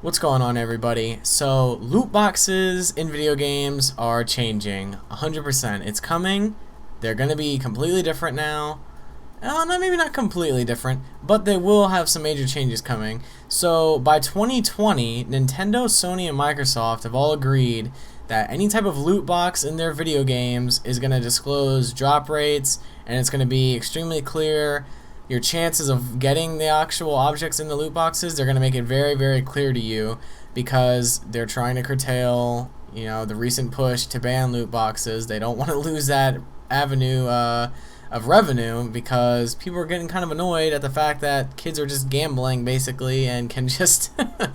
What's going on, everybody? So loot boxes in video games are changing 100%. It's coming. They're going to be completely different now. Maybe not completely different, but they will have some major changes coming. So by 2020, Nintendo, Sony, and Microsoft have all agreed that any type of loot box in their video games is going to disclose drop rates, and it's going to be extremely clear. Your chances of getting the actual objects in the loot boxes, they're going to make it very, very clear to you, because they're trying to curtail, the recent push to ban loot boxes. They don't want to lose that avenue of revenue, because people are getting kind of annoyed at the fact that kids are just gambling basically and can just drop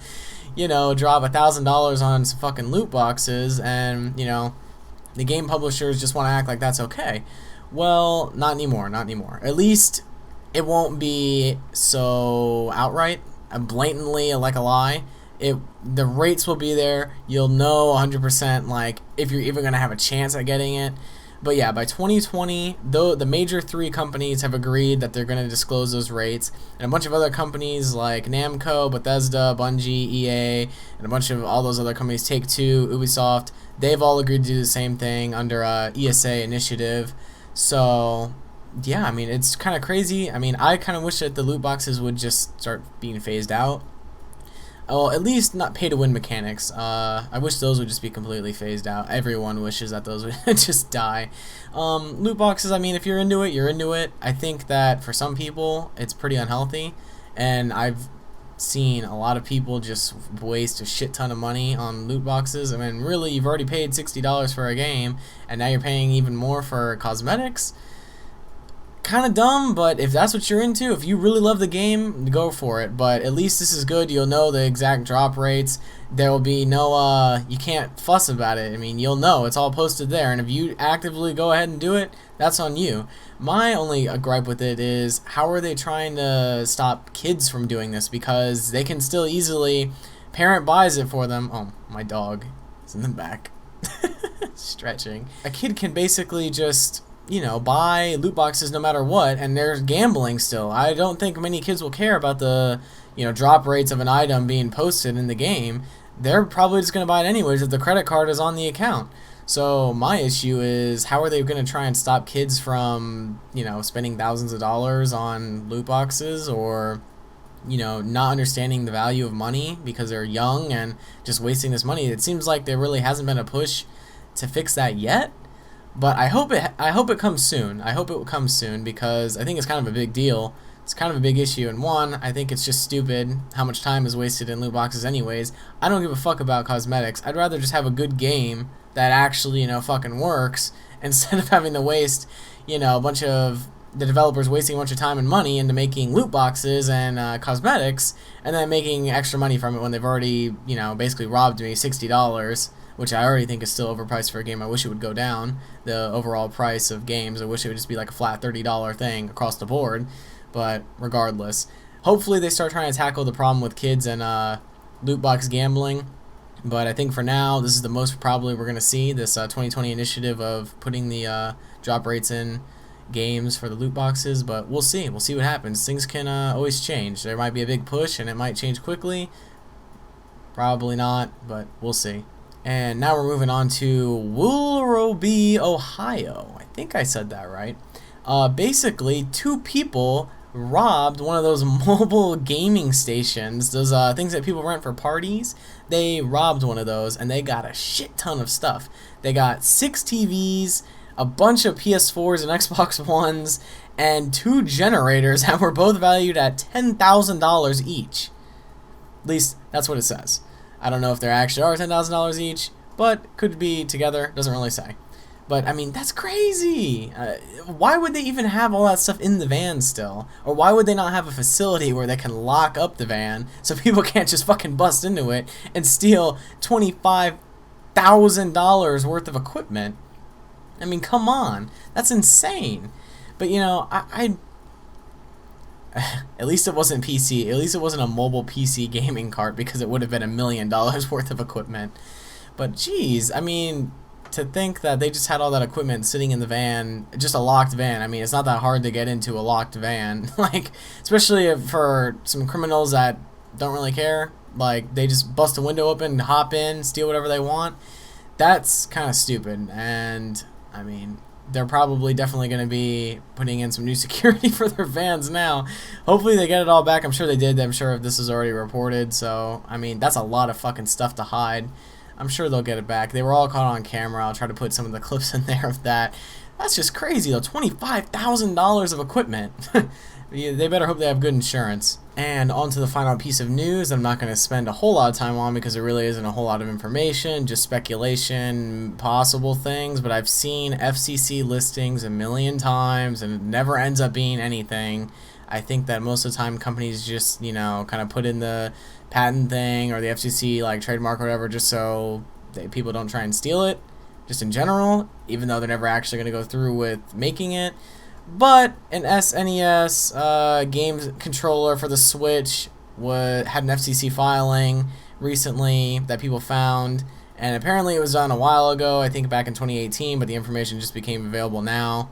$1,000 on some fucking loot boxes, and the game publishers just want to act like that's okay. Well, not anymore. At least it won't be so outright, blatantly like a lie. The rates will be there. You'll know 100% like if you're even gonna have a chance at getting it. But yeah, by 2020, though, the major three companies have agreed that they're gonna disclose those rates, and a bunch of other companies like Namco, Bethesda, Bungie, EA, and a bunch of all those other companies, Take-Two, Ubisoft, they've all agreed to do the same thing under a ESA initiative. So yeah, I mean, it's kind of crazy. I mean, I kind of wish that the loot boxes would just start being phased out. Well, at least not pay-to-win mechanics. I wish those would just be completely phased out. Everyone wishes that those would just die. Loot boxes, I mean, if you're into it, you're into it. I think that for some people, it's pretty unhealthy. And I've seen a lot of people just waste a shit ton of money on loot boxes. I mean, really, you've already paid $60 for a game, and now you're paying even more for cosmetics. Kind of dumb, but if that's what you're into, if you really love the game, go for it. But at least this is good. You'll know the exact drop rates. There will be no you can't fuss about it. I mean, you'll know it's all posted there, and if you actively go ahead and do it, that's on you. My only gripe with it is, how are they trying to stop kids from doing this? Because they can still easily, parent buys it for them. Oh, my dog is in the back stretching. A kid can basically just buy loot boxes no matter what, and they're gambling still. I don't think many kids will care about the, drop rates of an item being posted in the game. They're probably just going to buy it anyways if the credit card is on the account. So my issue is, how are they going to try and stop kids from, spending thousands of dollars on loot boxes, or, not understanding the value of money because they're young and just wasting this money? It seems like there really hasn't been a push to fix that yet. But I hope it comes soon. I hope it will come soon, because I think it's kind of a big deal. It's kind of a big issue. And one, I think it's just stupid how much time is wasted in loot boxes anyways. I don't give a fuck about cosmetics. I'd rather just have a good game that actually, fucking works, instead of having to waste, a bunch of the developers wasting a bunch of time and money into making loot boxes and cosmetics, and then making extra money from it when they've already, basically robbed me $60. Which I already think is still overpriced for a game. I wish it would go down, the overall price of games. I wish it would just be like a flat $30 thing across the board. But regardless, hopefully they start trying to tackle the problem with kids and loot box gambling. But I think for now, this is the most probably we're going to see, this 2020 initiative of putting the drop rates in games for the loot boxes. But we'll see. We'll see what happens. Things can always change. There might be a big push and it might change quickly. Probably not, but we'll see. And now we're moving on to Willoughby, Ohio. I think I said that right. Basically, two people robbed one of those mobile gaming stations, those things that people rent for parties. They robbed one of those, and they got a shit ton of stuff. They got 6 TVs, a bunch of PS4s and Xbox Ones, and 2 generators that were both valued at $10,000 each. At least, that's what it says. I don't know if there actually are $10,000 each, but could be together. Doesn't really say. But, I mean, that's crazy. Why would they even have all that stuff in the van still? Or why would they not have a facility where they can lock up the van so people can't just fucking bust into it and steal $25,000 worth of equipment? I mean, come on. That's insane. But, I at least it wasn't PC. At least it wasn't a mobile PC gaming cart, because it would have been $1 million worth of equipment. But geez, I mean, to think that they just had all that equipment sitting in the van, just a locked van. I mean, it's not that hard to get into a locked van. Like, especially for some criminals that don't really care. Like, they just bust a window open, hop in, steal whatever they want. That's kind of stupid. And, I mean, they're probably definitely going to be putting in some new security for their vans now. Hopefully they get it all back. I'm sure they did. I'm sure this is already reported. So, I mean, that's a lot of fucking stuff to hide. I'm sure they'll get it back. They were all caught on camera. I'll try to put some of the clips in there of that. That's just crazy, though. $25,000 of equipment. They better hope they have good insurance. And on to the final piece of news I'm not going to spend a whole lot of time on because there really isn't a whole lot of information, just speculation, possible things, but I've seen FCC listings a million times and it never ends up being anything. I think that most of the time companies just, you know, kind of put in the patent thing or the FCC like trademark or whatever just so people don't try and steal it, just in general, even though they're never actually going to go through with making it. But an SNES game controller for the Switch had an FCC filing recently that people found, and apparently it was done a while ago, I think back in 2018, but the information just became available now.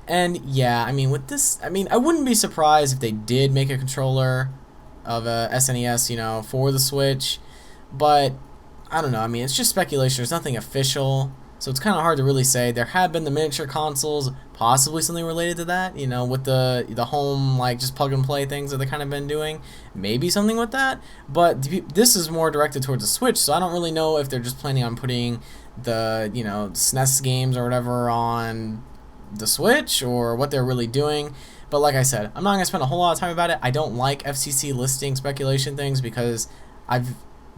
And yeah, I mean, with this, I mean, I wouldn't be surprised if they did make a controller of a SNES, you know, for the Switch, but I don't know. I mean, it's just speculation. There's nothing official. So it's kind of hard to really say. There have been the miniature consoles, possibly something related to that, you know, with the home, like, just plug and play things that they kind of been doing. Maybe something with that. But this is more directed towards the Switch, so I don't really know if they're just planning on putting the, you know, SNES games or whatever on the Switch or what they're really doing. But like I said, I'm not going to spend a whole lot of time about it. I don't like FCC listing speculation things because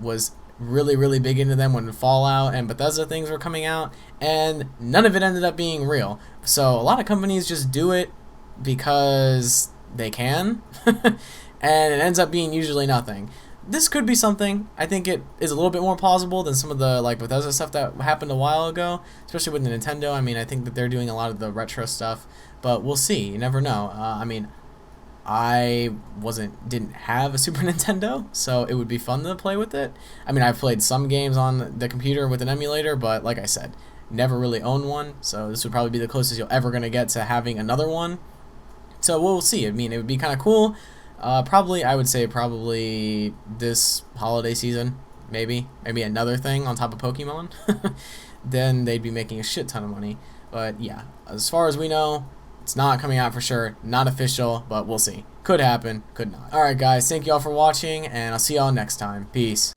was really big into them when Fallout and Bethesda things were coming out, and none of it ended up being real. So a lot of companies just do it because they can, and it ends up being usually nothing. This could be something. I think it is a little bit more plausible than some of the like Bethesda stuff that happened a while ago, especially with Nintendo. I mean, I think that they're doing a lot of the retro stuff, but we'll see. You never know. I mean, I didn't have a Super Nintendo, so it would be fun to play with it. I mean, I've played some games on the computer with an emulator, but like I said, never really owned one, so this would probably be the closest you're ever going to get to having another one. So we'll see. I mean, it would be kind of cool. I would say probably this holiday season, maybe another thing on top of Pokemon. Then they'd be making a shit ton of money. But yeah, as far as we know, it's not coming out for sure, not official, but we'll see. Could happen, could not. Alright guys, thank you all for watching, and I'll see y'all next time. Peace.